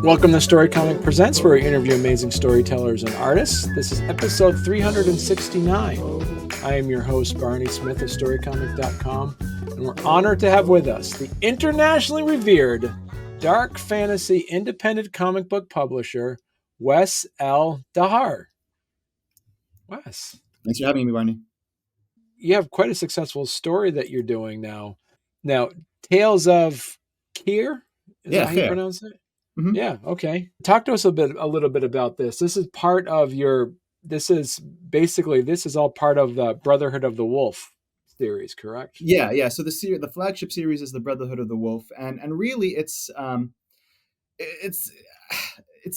Welcome to Storycomic Presents, where we interview amazing storytellers and artists. This is episode 369. I am your host, Barney Smith of Storycomic.com, and we're honored to have with us the internationally revered dark fantasy independent comic book publisher, Wes Al-Dhaher. Wes, Thanks for having me, Barney. you have quite a successful story that you're doing now. Now, Tales of Khayr? Is that how you Khayr. pronounce it? Mm-hmm. Yeah. Okay. Talk to us a little bit about this. This is part of this is all part of the Brotherhood of the Wolf series, correct? Yeah. So the flagship series is the Brotherhood of the Wolf, and really it's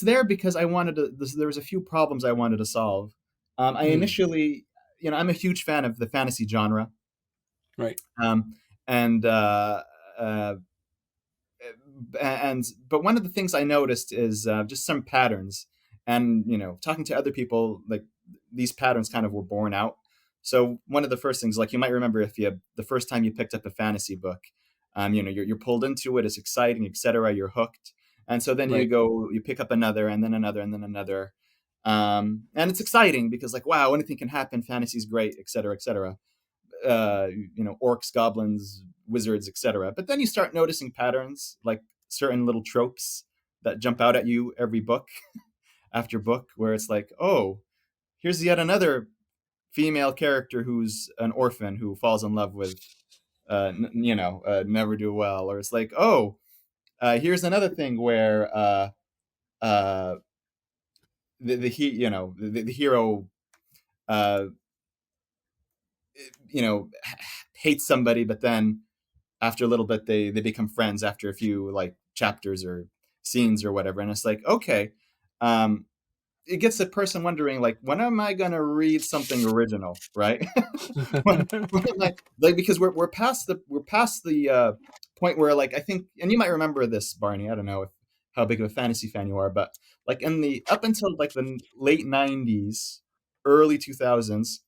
there because I wanted to. There was a few problems I wanted to solve. I initially, I'm a huge fan of the fantasy genre, right? And but one of the things I noticed is just some patterns, and talking to other people, like these patterns kind of were borne out. So one of the first things, like you might remember, if the first time you picked up a fantasy book, you're pulled into it, it's exciting, etc. You're hooked, and so then Right. you pick up another, and then another, and then another, and it's exciting because like wow, anything can happen. Fantasy's great, etc., etc. Orcs, goblins, wizards, etc. But then you start noticing patterns, like certain little tropes that jump out at you every book after book, where it's like, oh, here's yet another female character who's an orphan who falls in love with, never do well, or it's like, oh, here's another thing where the hero, uh, hates somebody, but then after a little bit they become friends after a few like chapters or scenes or whatever, and it's like, okay, um it gets a person wondering, like, when am I gonna read something original, right? when am I, like, because we're past the point where, like, I think, and you might remember this, Barney, I don't know how big of a fantasy fan you are, but like in the up until like the late 90s, early 2000s,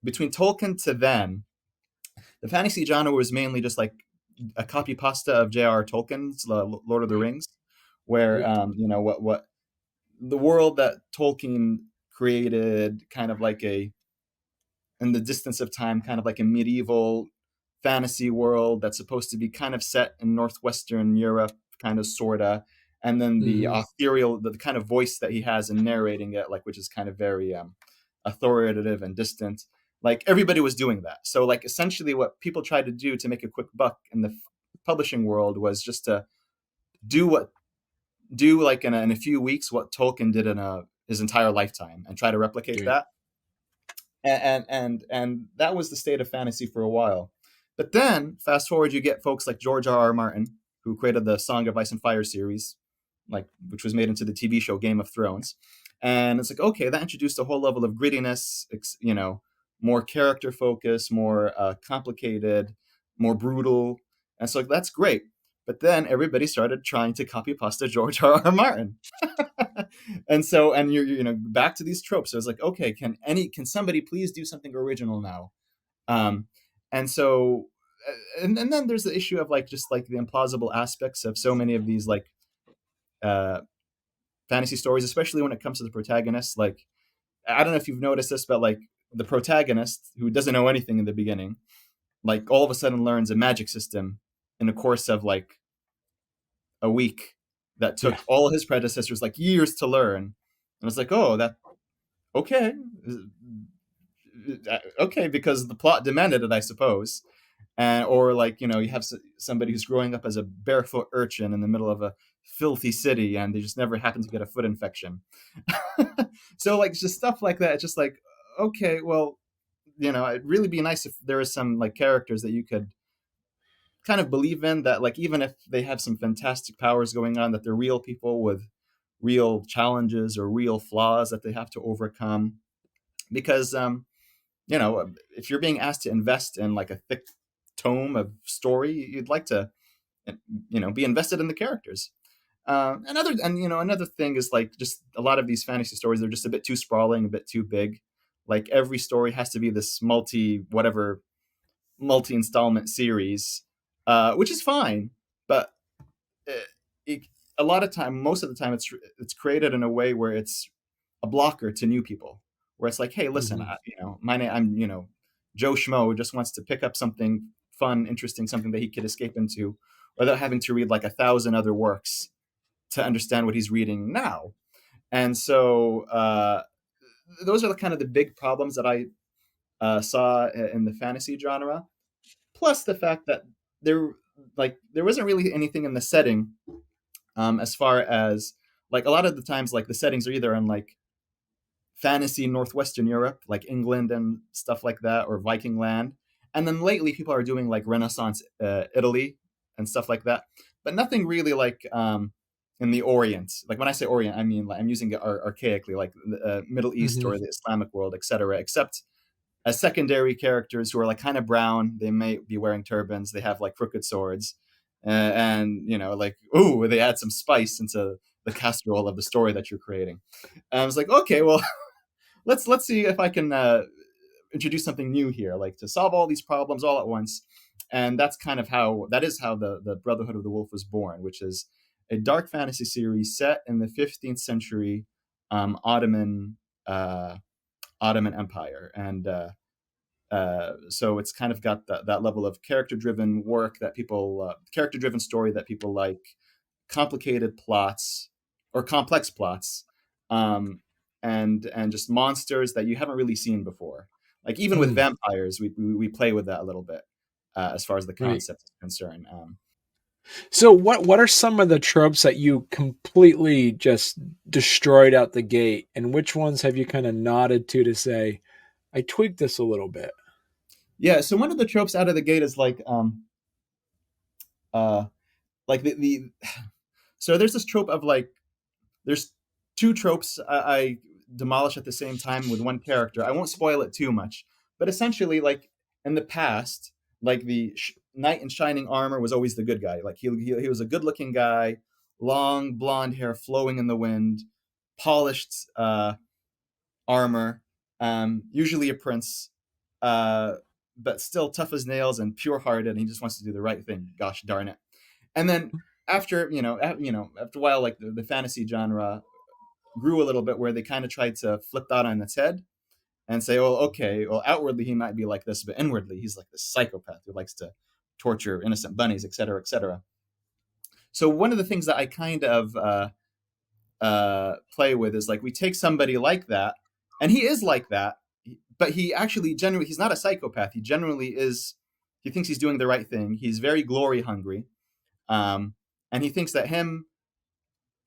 between Tolkien to then, the fantasy genre was mainly just like a copy pasta of J.R.R. Tolkien's Lord of the Rings, where Right. what the world that Tolkien created, kind of like in the distance of time, kind of like a medieval fantasy world that's supposed to be kind of set in northwestern Europe, kind of sorta, and then the Mhm. ethereal, the kind of voice that he has in narrating it, like, which is kind of very authoritative and distant. Like everybody was doing that. So like essentially, what people tried to do to make a quick buck in the publishing world was just to do what do like in a few weeks what Tolkien did in his entire lifetime and try to replicate Right. that. And that was the state of fantasy for a while. But then fast forward, you get folks like George R. R. Martin, who created the Song of Ice and Fire series, like, which was made into the TV show Game of Thrones. And it's like, okay, that introduced a whole level of grittiness, more character focus, more complicated, more brutal. And so, like, that's great. But then everybody started trying to copy pasta George R. R. Martin. And you're back to these tropes. So it's like, okay, can somebody please do something original now? Um, and so and then there's the issue of like just like the implausible aspects of so many of these like uh, fantasy stories, especially when it comes to the protagonist. Like, I don't know if you've noticed this, but like the protagonist who doesn't know anything in the beginning, like all of a sudden learns a magic system in the course of like a week that Yeah. took all his predecessors like years to learn. And it's like, oh, that okay, okay, because the plot demanded it, I suppose. Or like you have somebody who's growing up as a barefoot urchin in the middle of a filthy city, and they just never happen to get a foot infection. So like just stuff like that. It's just like, okay, well, it'd really be nice if there was some like characters that you could kind of believe in, that like even if they have some fantastic powers going on, that they're real people with real challenges or real flaws that they have to overcome. Because if you're being asked to invest in like a thick tome of story, you'd like to be invested in the characters. Another thing is like just a lot of these fantasy stories, they're just a bit too sprawling, a bit too big. Like every story has to be this multi installment series, which is fine, but it, a lot of time, most of the time, it's created in a way where it's a blocker to new people, where it's like, hey, listen, Hmm. my name, I'm Joe Schmo who just wants to pick up something fun, interesting, something that he could escape into, without having to read like 1,000 other works to understand what he's reading now. And so those are the kind of the big problems that I saw in the fantasy genre. Plus the fact that there there wasn't really anything in the setting, as far as like a lot of the times like the settings are either in like fantasy northwestern Europe, like England and stuff like that, or Viking land. And then lately people are doing like Renaissance Italy and stuff like that, but nothing really like in the Orient. Like when I say Orient, I mean like, I'm using it archaically, like the Middle East Hmm. or the Islamic world, etc. Except as secondary characters who are like kind of brown, they may be wearing turbans, they have like crooked swords, and like, ooh, they add some spice into the casserole of the story that you're creating. And I was like, okay, well, let's see if I can introduce something new here, like to solve all these problems all at once. And that is how the Brotherhood of the Wolf was born, which is a dark fantasy series set in the 15th century Ottoman uh, Ottoman Empire. And so it's kind of got that level of character driven work that people character driven story that people like, complicated plots or complex plots, um, and just monsters that you haven't really seen before. Like even with Mm, vampires, we play with that a little bit, as far as the right. concept is concerned. So what are some of the tropes that you completely just destroyed out the gate, and which ones have you kind of nodded to say, I tweaked this a little bit? Yeah, so one of the tropes out of the gate is uh, like the so there's this trope of like there's two tropes I demolish at the same time with one character. I won't spoil it too much, but essentially, like in the past, like the knight in shining armor was always the good guy. Like he was a good looking guy, long blonde hair flowing in the wind, polished armor, usually a prince, uh, but still tough as nails and pure hearted. And he just wants to do the right thing. Gosh darn it! And then after after a while, like the fantasy genre grew a little bit, where they kind of tried to flip that on its head and say, "Oh, okay, well, outwardly he might be like this, but inwardly he's like this psychopath who likes to torture innocent bunnies, etc., etc." So one of the things that I kind of play with is like we take somebody like that, and he is like that, but he actually generally he's not a psychopath. He generally is. He thinks he's doing the right thing. He's very glory hungry, um, and he thinks that him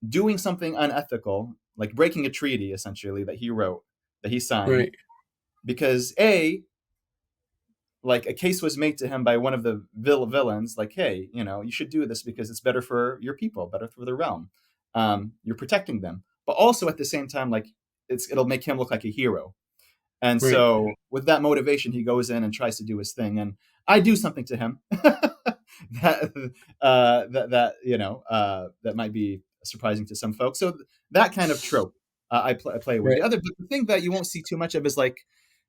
doing something unethical, like breaking a treaty essentially that he wrote, that he signed, Right. because like a case was made to him by one of the villains, like, hey, you should do this because it's better for your people, better for the realm. You're protecting them, but also at the same time, like it'll make him look like a hero. And Right. so with that motivation, he goes in and tries to do his thing. And I do something to him that that might be surprising to some folks. So that kind of trope I play with. Right. The thing that you won't see too much of is like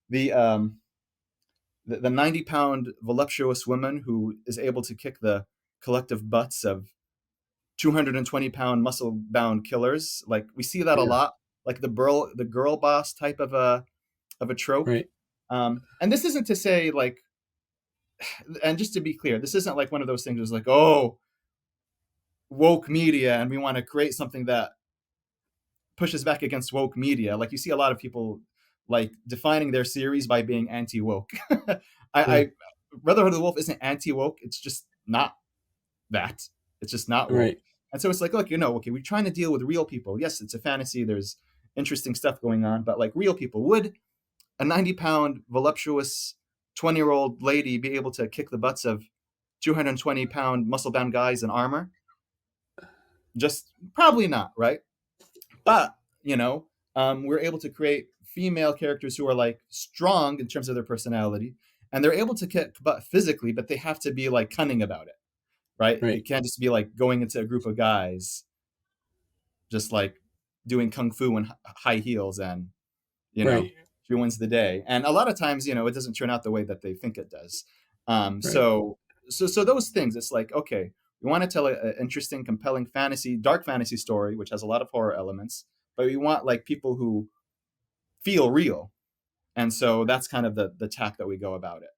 the um, the 90-pound voluptuous woman who is able to kick the collective butts of 220-pound muscle bound killers. Like we see that a Yeah. lot, like the girl boss type of a trope. Right. And this isn't to say like, and just to be clear, this isn't like one of those things that's like, oh, woke media, and we want to create something that pushes back against woke media. Like you see a lot of people like defining their series by being anti woke. Yeah. I Brotherhood of the Wolf isn't anti woke. It's just not that. It's just not woke. Right. And so it's like, look, okay, we're trying to deal with real people. Yes, it's a fantasy. There's interesting stuff going on, but like real people, would a 90-pound voluptuous 20-year-old lady be able to kick the butts of 220-pound muscle-bound guys in armor? Just probably not, right? But we're able to create female characters who are like strong in terms of their personality, and they're able to kick butt physically, but they have to be like cunning about it, right? Right. It can't just be like going into a group of guys just like doing kung fu in high heels and you know Right. she wins the day. And a lot of times, it doesn't turn out the way that they think it does. Right. So those things, it's like, okay, We want to tell an interesting, compelling fantasy, dark fantasy story, which has a lot of horror elements, but we want like people who feel real. And so that's kind of the tack that we go about it.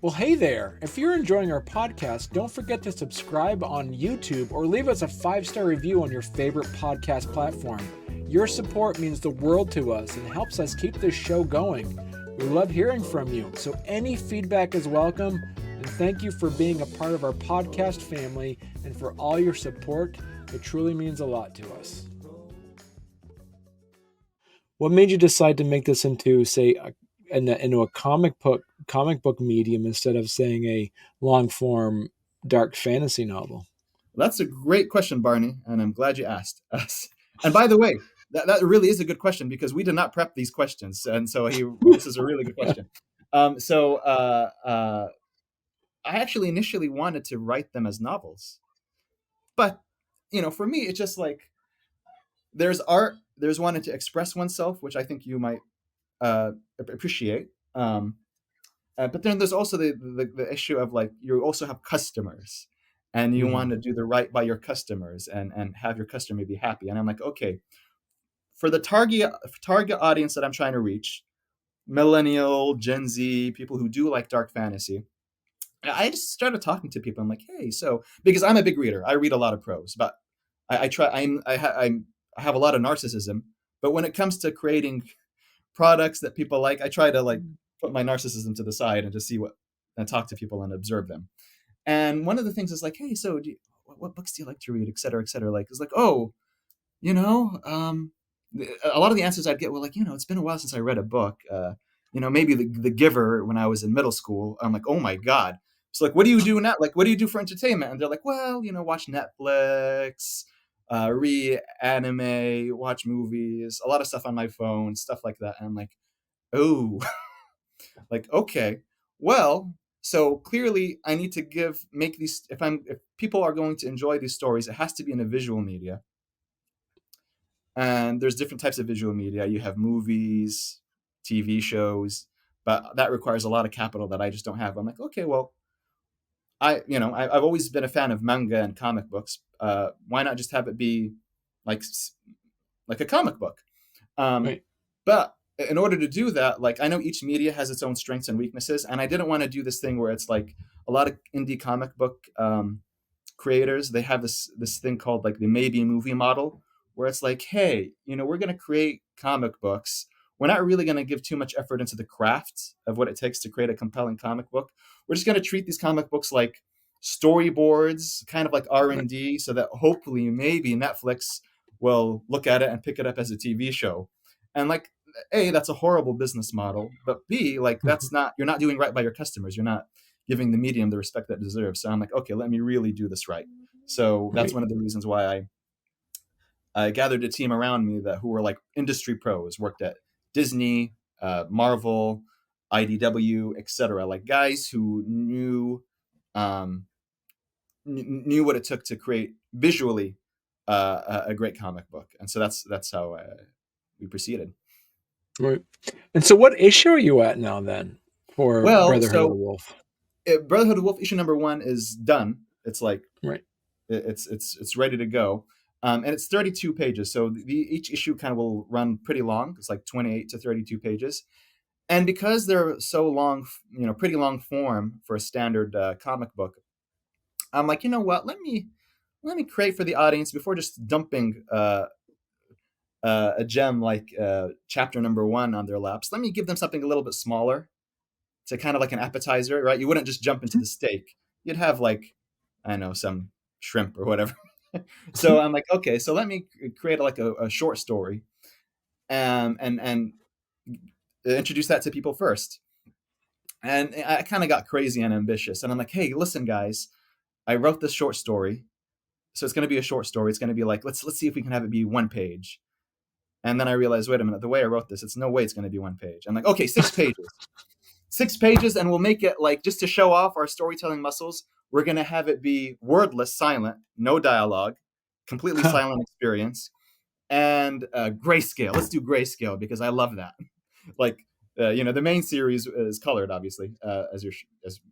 Well, hey there. If you're enjoying our podcast, don't forget to subscribe on YouTube or leave us a 5-star review on your favorite podcast platform. Your support means the world to us and helps us keep this show going. We love hearing from you, so any feedback is welcome. And thank you for being a part of our podcast family and for all your support. It truly means a lot to us. What made you decide to make this into, say, into a comic book medium instead of saying a long form dark fantasy novel? Well, that's a great question, Barney, and I'm glad you asked us. And by the way, that really is a good question because we did not prep these questions, and so this is a really good question. I actually initially wanted to write them as novels, but for me, it's just like there's art, there's wanting to express oneself, which I think you might appreciate. But then there's also the issue of like you also have customers, and you want to do the right by your customers and have your customer be happy. And I'm like, okay, for the target audience that I'm trying to reach, millennial, Gen Z, people who do like dark fantasy, I just started talking to people. I'm like, hey, so because I'm a big reader, I read a lot of prose, but I have a lot of narcissism. But when it comes to creating products that people like, I try to like put my narcissism to the side and just see and talk to people and observe them. And one of the things is like, hey, so what books do you like to read, et cetera, et cetera. Like, it's like, oh, a lot of the answers I'd get were like, it's been a while since I read a book. Maybe the Giver when I was in middle school. I'm like, oh my God. It's like, what do you do now? Like, what do you do for entertainment? And they're like, well, watch Netflix, read anime, watch movies, a lot of stuff on my phone, stuff like that. And I'm like, oh, like, okay, well, so clearly I need to make these, if people are going to enjoy these stories, it has to be in a visual media. And there's different types of visual media. You have movies, TV shows, but that requires a lot of capital that I just don't have. I'm like, okay, well, I've always been a fan of manga and comic books. Why not just have it be like a comic book? Right. But in order to do that, like I know each media has its own strengths and weaknesses, and I didn't want to do this thing where it's like a lot of indie comic book creators. They have this thing called like the maybe movie model, where it's like, hey, we're going to create comic books. We're not really going to give too much effort into the craft of what it takes to create a compelling comic book. We're just going to treat these comic books like storyboards, kind of like R&D, so that hopefully maybe Netflix will look at it and pick it up as a TV show. And like, A, that's a horrible business model, but B, like you're not doing right by your customers. You're not giving the medium the respect that it deserves. So I'm like, okay, let me really do this right. So that's one of the reasons why I gathered a team around me who were like industry pros, worked at Disney, Marvel, IDW, etc. Like guys who knew what it took to create visually a great comic book, and so that's how we proceeded. Right. And so, what issue are you at now then for Brotherhood of the Wolf? Brotherhood of the Wolf issue number 1 is done. It's like it's ready to go. And it's 32 pages. So each issue kind of will run pretty long. It's like 28 to 32 pages. And because they're so long, pretty long form for a standard comic book, I'm like, you know what? Let me create for the audience before just dumping a gem like chapter number 1 on their laps. Let me give them something a little bit smaller to kind of like an appetizer, right? You wouldn't just jump into the steak. You'd have like, I don't know, some shrimp or whatever. So I'm like, okay, so let me create like a short story and introduce that to people first. And I kind of got crazy and ambitious. And I'm like, hey, listen, guys, I wrote this short story. So it's going to be a short story. It's going to be like, let's see if we can have it be 1 page. And then I realized, wait a minute, the way I wrote this, it's no way it's going to be 1 page. I'm like, okay, 6 pages. 6 pages, and we'll make it like, just to show off our storytelling muscles, we're going to have it be wordless, silent, no dialogue, completely silent experience, and grayscale. Let's do grayscale because I love that. Like the main series is colored, obviously, as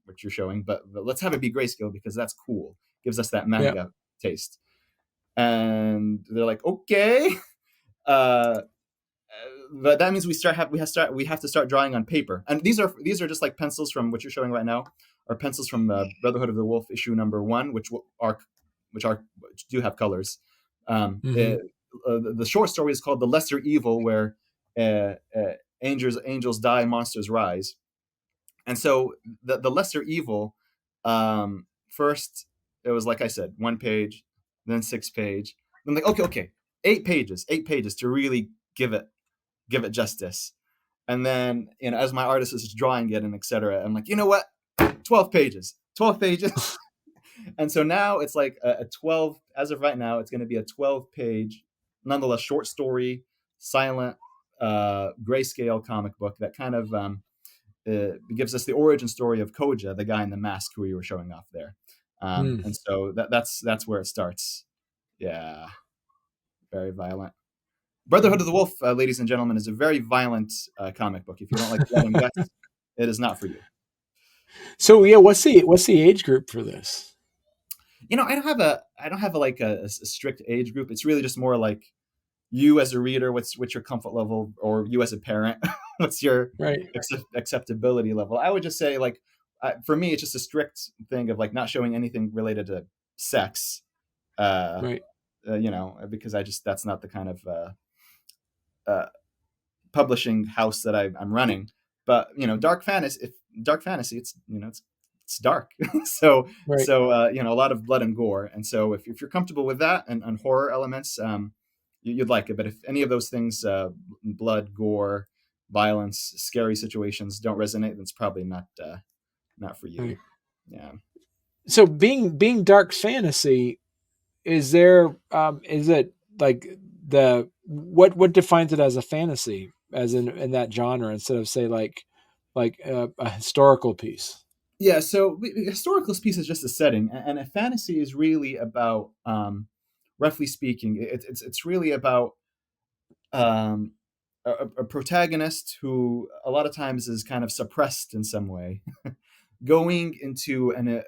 what you're showing, but let's have it be grayscale because that's cool. Gives us that Yeah. manga taste. And they're like, okay, uh, but that means we have to start drawing on paper. And these are just like pencils from what you're showing right now, or pencils from Brotherhood of the Wolf issue number 1, which do have colors. Hmm. The short story is called The Lesser Evil, where uh, uh, angels die, monsters rise. And so the lesser evil, first it was like I said, 1 page, then 6 page. I'm like, okay, 8 pages to really give it justice. And then as my artist is drawing it and etc., I'm like, you know what, 12 pages. And so now it's like a 12. As of right now, it's going to be a 12 page, nonetheless short story, silent, grayscale comic book that kind of it gives us the origin story of Koja, the guy in the mask who you were showing off there. Mm. And so that's where it starts. Yeah, very violent. Brotherhood of the Wolf, ladies and gentlemen, is a very violent comic book. If you don't like blood and guts, it is not for you. So yeah, what's the age group for this? I don't have a strict age group. It's really just more like you as a reader, what's your comfort level, or you as a parent, what's your Right. acceptability level. I would just say like, for me, it's just a strict thing of like not showing anything related to sex, uh, Right. because that's not the kind of uh, publishing house that I'm running. But dark fantasy, it's dark. so Right. a lot of blood and gore. And so if you're comfortable with that and horror elements, you'd like it. But if any of those things, blood, gore, violence, scary situations don't resonate, then it's probably not for you. Right. Yeah. So being dark fantasy, is it like what defines it as a fantasy, as in that genre, instead of say like a historical piece? Yeah, so historical piece is just a setting, and a fantasy is really about, roughly speaking, it's really about um, a protagonist who a lot of times is kind of suppressed in some way, going into an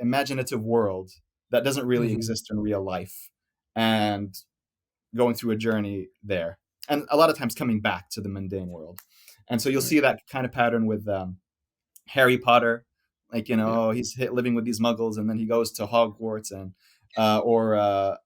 imaginative world that doesn't really Hmm. exist in real life, and going through a journey there, and a lot of times coming back to the mundane world. And so you'll Right. see that kind of pattern with Harry Potter, like Yeah. he's living with these Muggles, and then he goes to Hogwarts, and or uh,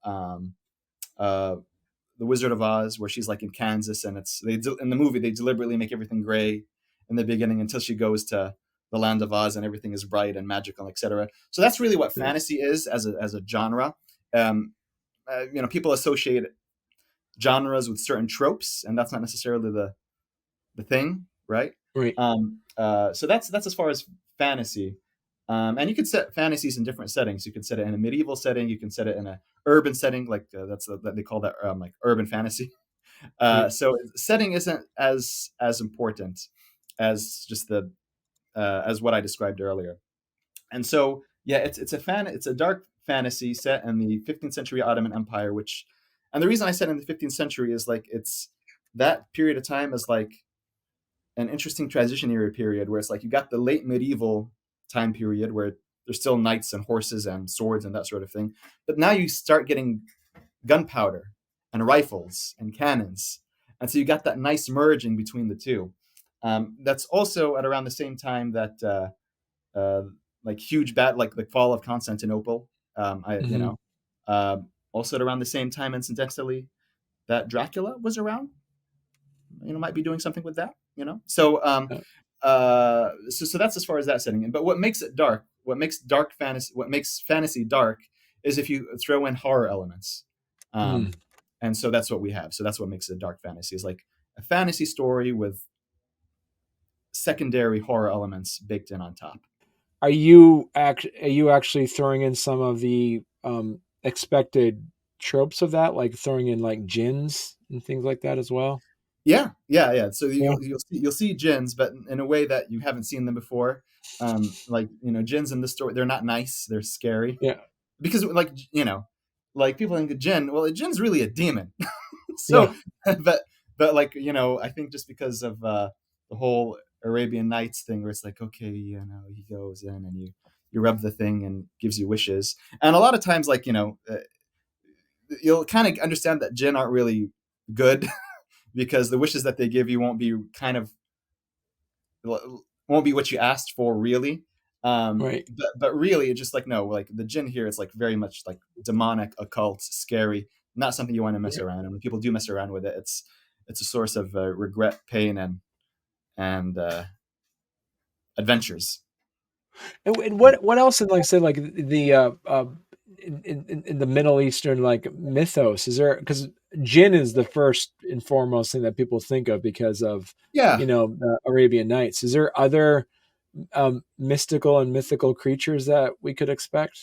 the Wizard of Oz, where she's like in Kansas, and in the movie they deliberately make everything gray in the beginning until she goes to the land of Oz and everything is bright and magical, etc. So that's really what Yeah. fantasy is as a genre. Um, People associate genres with certain tropes, and that's not necessarily the thing, right? Right. So that's as far as fantasy. And you could set fantasies in different settings. You can set it in a medieval setting. You can set it in a urban setting, like that they call that like urban fantasy. Right. So setting isn't as important as just the as what I described earlier. And so yeah, it's a dark fantasy set in the 15th century Ottoman Empire, and the reason I said in the 15th century is like it's that period of time is like an interesting transitionary period where it's like you got the late medieval time period where there's still knights and horses and swords and that sort of thing, but now you start getting gunpowder and rifles and cannons, and so you got that nice merging between the two. That's also at around the same time that like huge bat like the fall of Constantinople. I you Hmm. know Also at around the same time, incidentally, that Dracula was around, might be doing something with that, so that's as far as that setting. But what makes it dark, what makes fantasy dark, is if you throw in horror elements. Mm. And so that's what we have. So that's what makes it dark fantasy, is like a fantasy story with secondary horror elements baked in on top. Are you actually throwing in some of the expected tropes of that, like throwing in like gins and things like that as well? Yeah. So Yeah. you'll see jinns, but in a way that you haven't seen them before. Like jinns in this story, they're not nice; they're scary, Yeah. because like people think a jinn. Well, a jinn's really a demon. So, Yeah. but like I think just because of the whole Arabian Nights thing where it's like, okay, he goes in and you rub the thing and gives you wishes. And a lot of times, like, you'll kind of understand that jinn aren't really good because the wishes that they give you won't be what you asked for, really. Right. But really, it's just like, no, like the jinn here, it's like very much like demonic, occult, scary, not something you want to mess Yeah. around. And when people do mess around with it, it's a source of regret, pain, and adventures. And what else in, like, say, like the in the Middle Eastern, like, mythos, is there, because jinn is the first and foremost thing that people think of because of, Yeah. the Arabian Nights. Is there other mystical and mythical creatures that we could expect?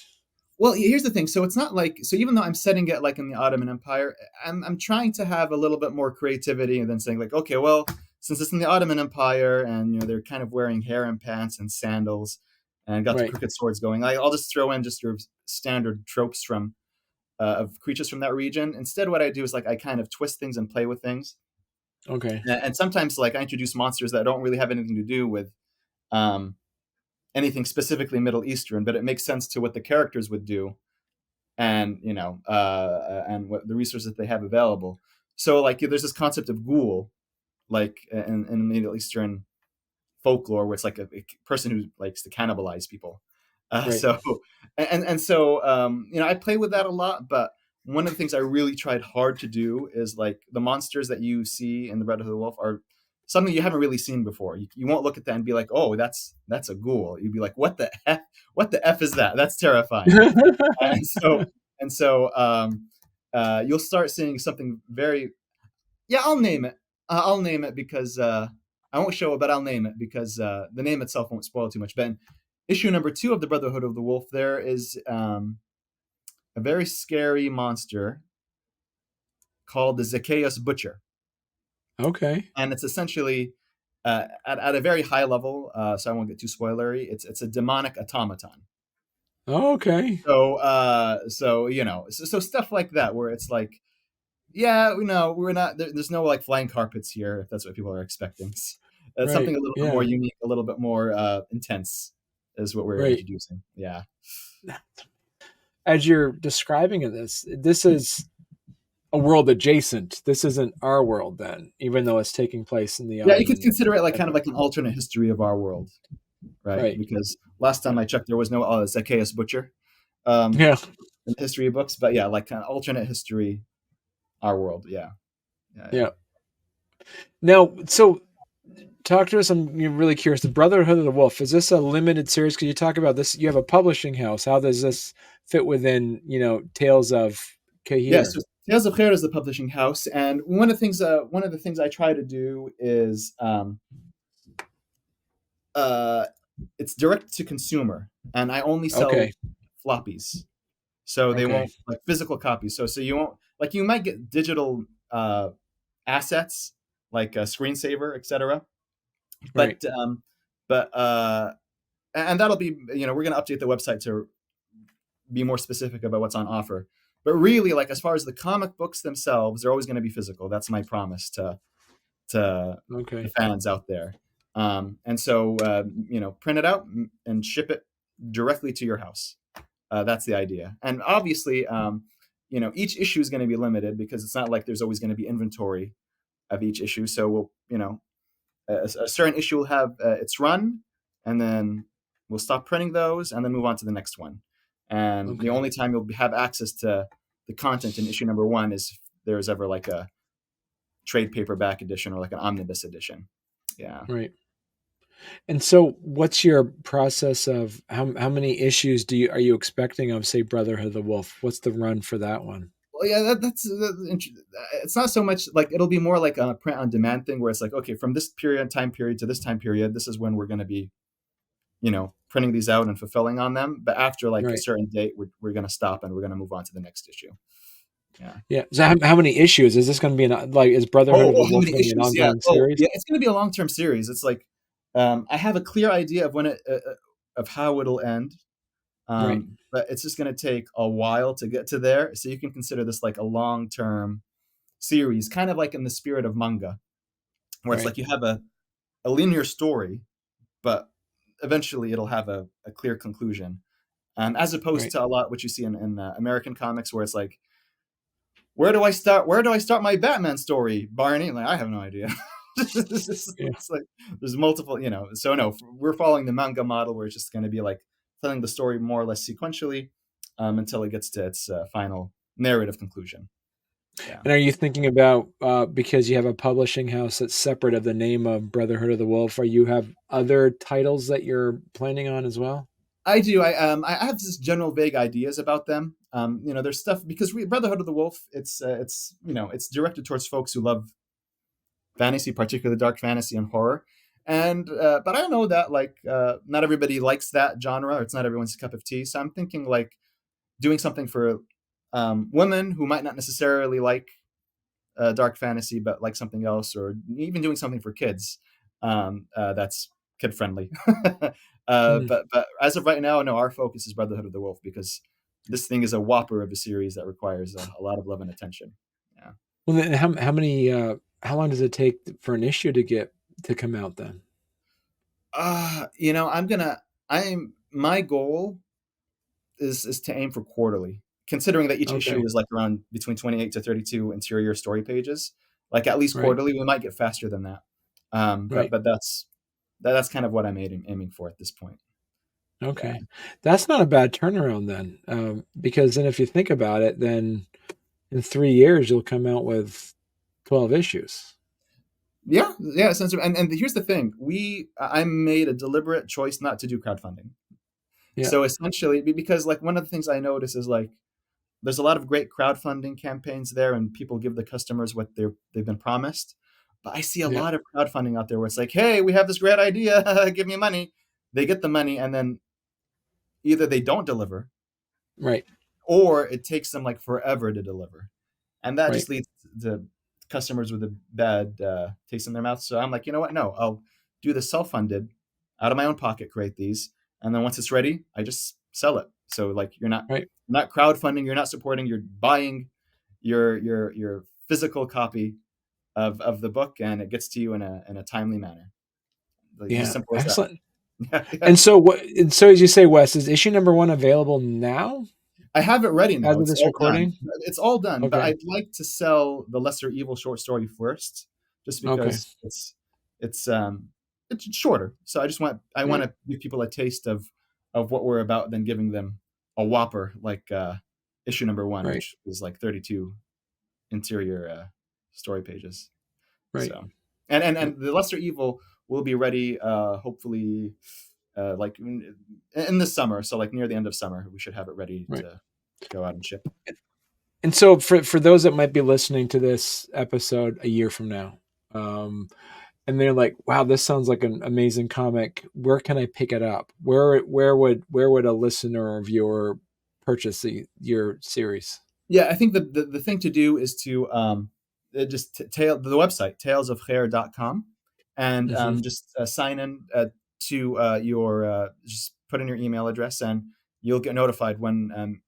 Well, here's the thing. So it's not like, so even though I'm setting it like in the Ottoman Empire, I'm trying to have a little bit more creativity and then saying like, okay, well, since it's in the Ottoman Empire and they're kind of wearing harem pants and sandals and got the Right. crooked swords going, I'll just throw in just your standard tropes from of creatures from that region. Instead, what I do is like I kind of twist things and play with things, Okay. and sometimes like I introduce monsters that don't really have anything to do with um, anything specifically Middle Eastern, but it makes sense to what the characters would do and and what the resources they have available. So like there's this concept of ghoul, like in Middle Eastern folklore, where it's like a person who likes to cannibalize people. Right. So and so I play with that a lot, but one of the things I really tried hard to do is like the monsters that you see in the Brotherhood of the Wolf are something you haven't really seen before. You won't look at that and be like, oh, that's a ghoul. You'd be like, what the f is that? That's terrifying. And so you'll start seeing something very, yeah, I'll name it. I'll name it because I won't show it, but I'll name it because the name itself won't spoil too much. But in issue number 2 of the Brotherhood of the Wolf, there is a very scary monster called the Zacchaeus Butcher, Okay. and it's essentially at a very high level. So I won't get too spoilery. It's a demonic automaton. Okay. So stuff like that where it's like, yeah, no, we're not. There's no like flying carpets here, if that's what people are expecting. It's something Right. a little bit more Yeah. unique, a little bit more intense, is what we're Right. introducing. Yeah, As you're describing it, this is a world adjacent. This isn't our world then, even though it's taking place in the yeah. You could Ottoman consider it like kind of Empire. like an alternate history of our world, right? Right. Because last time Yeah. I checked, there was no Zacchaeus Butcher um, Yeah. in the history books, but yeah, like kind of alternate history, our world. Yeah, yeah, yeah. Yeah. Now, so talk to us. I'm really curious. The Brotherhood of the Wolf, is this a limited series? Could you talk about this? You have a publishing house. How does this fit within, Tales of Yeah, Khayr? so Tales of Khayr is the publishing house, and one of the things I try to do is uh, it's direct to consumer, and I only sell Okay. floppies, so they Okay. won't like physical copies. So you won't like you might get digital assets like a screensaver, etc. Right. But but and that'll be we're going to update the website to be more specific about what's on offer. But really, like as far as the comic books themselves, they're always going to be physical. That's my promise to the Okay. fans out there. And so print it out and ship it directly to your house. That's the idea. And obviously, each issue is going to be limited because it's not like there's always going to be inventory of each issue. So we'll, a certain issue will have its run, and then we'll stop printing those, and then move on to the next one. And the Okay. only time you'll have access to the content in issue number 1 is if there's ever like a trade paperback edition or like an omnibus edition. Yeah. Right. And so, what's your process of how many issues are you expecting of, say, Brotherhood of the Wolf? What's the run for that one? Well, yeah, it's not so much like it'll be more like a print on demand thing where it's like, okay, from this time period to this time period, this is when we're going to be, printing these out and fulfilling on them. But after like a Right. certain date, we're going to stop and we're going to move on to the next issue. Yeah. Yeah. So, how many issues is this going to be? Is Brotherhood of the How Wolf many going to be an issues? Yeah. ongoing Oh, series? yeah. It's going to be a long-term series. It's like I have a clear idea of when of how it'll end. Right. But it's just going to take a while to get to there. So you can consider this like a long-term series, kind of like in the spirit of manga, where it's Right. like you have a linear story, but eventually it'll have a clear conclusion. As opposed Right. to a lot what you see in American comics, where it's like, where do I start? Where do I start my Batman story, Barney? Like, I have no idea. Yeah. It's like there's multiple, So no, we're following the manga model, where it's just going to be like telling the story more or less sequentially, until it gets to its final narrative conclusion. Yeah. And are you thinking about because you have a publishing house that's separate of the name of Brotherhood of the Wolf? Are you have other titles that you're planning on as well? I do. I have this general vague ideas about them. There's stuff because Brotherhood of the Wolf. It's directed towards folks who love fantasy, particularly dark fantasy and horror. And but I know that not everybody likes that genre, or it's not everyone's cup of tea. So I'm thinking like doing something for women who might not necessarily like dark fantasy, but like something else, or even doing something for kids that's kid friendly. Mm. But as of right now, no, our focus is Brotherhood of the Wolf, because this thing is a whopper of a series that requires a lot of love and attention. Yeah. Well, then how many how long does it take for an issue to get to come out then? I'm my goal is to aim for quarterly, considering that each issue Okay. is like around between 28 to 32 interior story pages. Like at least Right. quarterly, we might get faster than that. But Right. that's kind of what I'm aiming for at this point. Yeah. Okay. That's not a bad turnaround then. Because then if you think about it, then in 3 years you'll come out with 12 issues. Yeah. And here's the thing: I made a deliberate choice not to do crowdfunding. Yeah. So essentially, because like one of the things I notice is like there's a lot of great crowdfunding campaigns there, and people give the customers what they've been promised. But I see a Yeah. lot of crowdfunding out there where it's like, hey, we have this great idea, give me money. They get the money, and then either they don't deliver, Right. or it takes them like forever to deliver, and that Right. just leads to customers with a bad taste in their mouth. So I'm like, you know what? No, I'll do the self-funded, out of my own pocket, create these, and then once it's ready, I just sell it. So like Right. you're not crowdfunding, you're not supporting, you're buying your physical copy of the book, and it gets to you in a timely manner. Like, it's as Yeah. simple as that. Excellent. Yeah. And so what and so as you say, Wes, is issue number 1 available now I have it ready as now. of It's this all done. recording? It's all done, but Okay. I'd like to sell the Lesser Evil short story first, just Okay. because it's it's shorter. So I want Right. to give people a taste of what we're about, than giving them a whopper like issue number one, Right. which is like 32 interior story pages. Right. So, and Yep. the Lesser Evil will be ready hopefully like in the summer. So like near the end of summer, we should have it ready Right. to go out and ship. And so for those that might be listening to this episode a year from now, um, and they're like, "Wow, this sounds like an amazing comic. Where can I pick it up? Where would a listener or viewer purchase your series?" Yeah, I think the thing to do is to just tail the website talesofkhair.com, and Hmm. just sign in to your just put in your email address, and you'll get notified when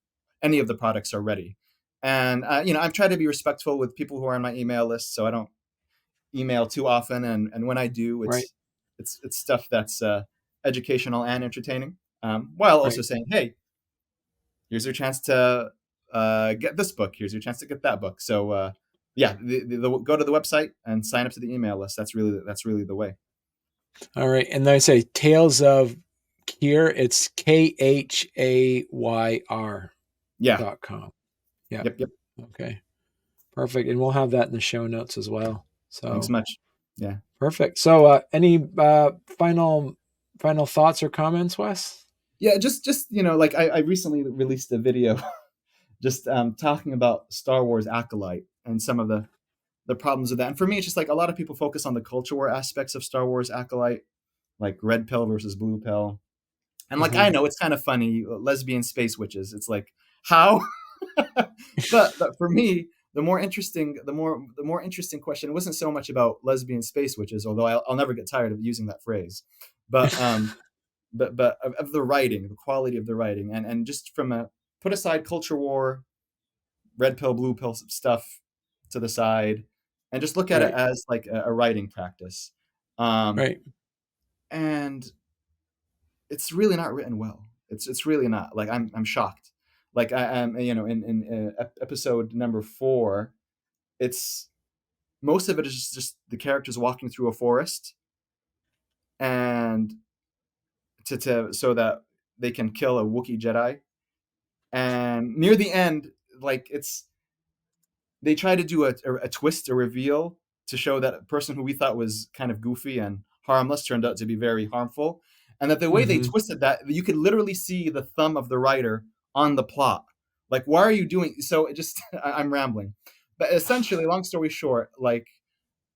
any of the products are ready. And I'm trying to be respectful with people who are on my email list, so I don't email too often. And when I do, Right. it's stuff that's educational and entertaining, while also Right. saying, hey, here's your chance to get this book. Here's your chance to get that book. So yeah, go to the website and sign up to the email list. That's really the way. All right. And then I say Tales of Khayr. It's KHAYR Yeah. .com. Yeah. Yep. Okay. Perfect. And we'll have that in the show notes as well. Thanks so So much. Yeah. perfect. So any final thoughts or comments, Wes? Yeah. Just like I recently released a video just talking about Star Wars Acolyte and some of the problems with that. And for me, it's just like a lot of people focus on the culture war aspects of Star Wars Acolyte, like red pill versus blue pill. And like I Hmm. know it's kind of funny, lesbian space witches. It's like how, but for me, the more interesting question wasn't so much about lesbian space witches, although I'll never get tired of using that phrase, but of the writing, the quality of the writing, and just from a put aside culture war, red pill, blue pill stuff to the side, and just look at it Right. as like a writing practice. Right. And it's really not written well. It's really not. Like I'm shocked. Like I am, in episode number 4, it's most of it is just the characters walking through a forest, and to so that they can kill a Wookiee Jedi. And near the end, like they try to do a twist, a reveal to show that a person who we thought was kind of goofy and harmless turned out to be very harmful. And that the way they Mm-hmm. twisted that, you could literally see the thumb of the writer on the plot. Like, why are you doing so? It just, I'm rambling. But essentially, long story short, like,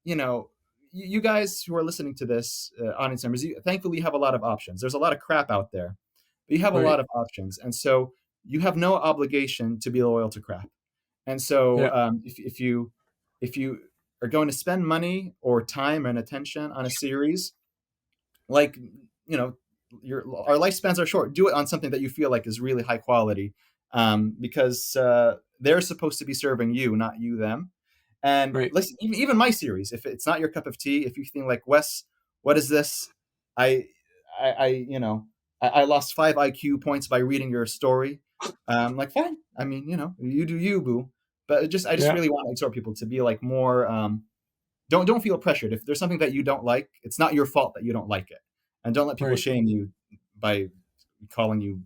you guys who are listening to this, audience members, thankfully you have a lot of options. There's a lot of crap out there, but you have a Right. lot of options. And so you have no obligation to be loyal to crap. And so Yeah. if you are going to spend money or time and attention on a series, like, our lifespans are short, do it on something that you feel like is really high quality, because they're supposed to be serving you, not you them. And Right. listen, even my series, if it's not your cup of tea, if you think like, Wes, what is this? I I I lost 5 IQ points by reading your story. Like, fine. I mean, you do you, boo. But I just Yeah. really want to exhort people to be like more. Don't feel pressured. If there's something that you don't like, it's not your fault that you don't like it, and don't let people Right. shame you by calling you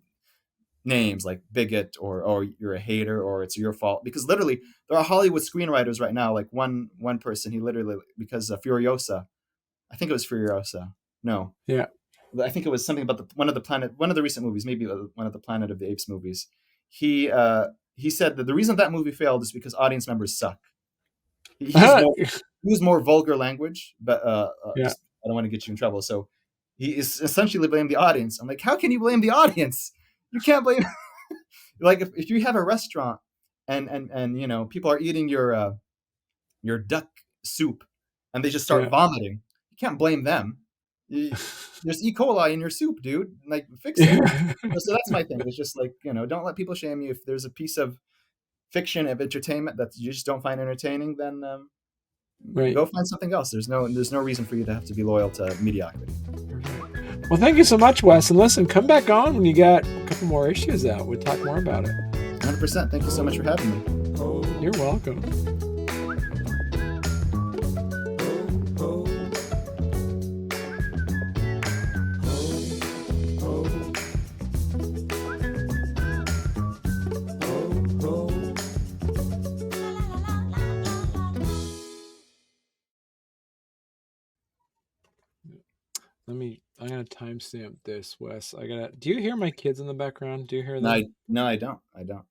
names like bigot, or you're a hater, or it's your fault. Because literally, there are Hollywood screenwriters right now. Like one person, he literally, because Furiosa, I think it was Furiosa. No, Yeah. I think it was something about one of the recent movies, maybe one of the Planet of the Apes movies. He said that the reason that movie failed is because audience members suck. He used more vulgar language, but Yeah. just, I don't want to get you in trouble. So he is essentially blamed the audience. I'm like, how can you blame the audience? You can't blame. Like, if you have a restaurant, and people are eating your duck soup, and they just start Yeah. vomiting, you can't blame them. You, there's E. coli in your soup, dude. Like, fix it. Yeah. So that's my thing. It's just like, don't let people shame you. If there's a piece of fiction, of entertainment that you just don't find entertaining, then Right. go find something else. There's no reason for you to have to be loyal to mediocrity. Well, thank you so much, Wes. And listen, come back on when you got a couple more issues out. We'll talk more about it. 100%. Thank you so much for having me. You're welcome. I'm gonna timestamp this, Wes. Do you hear my kids in the background? Do you hear them? No, I don't. I don't.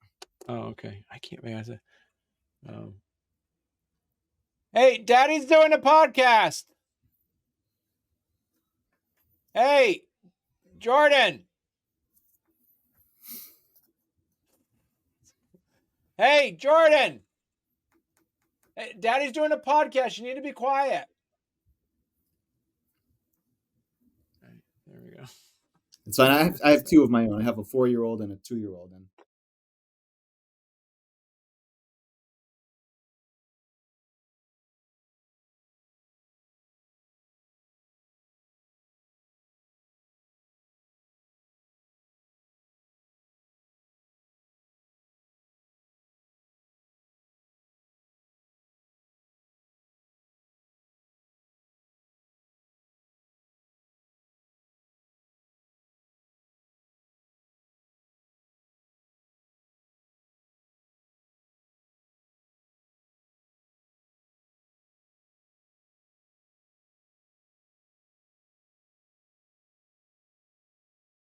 Oh, okay. I can't make it. Hey, Daddy's doing a podcast. Hey, Jordan. Hey, Jordan. Hey, Daddy's doing a podcast. You need to be quiet. All right, there we go. It's fine. I have 2 of my own. I have a 4-year-old and a 2-year-old, and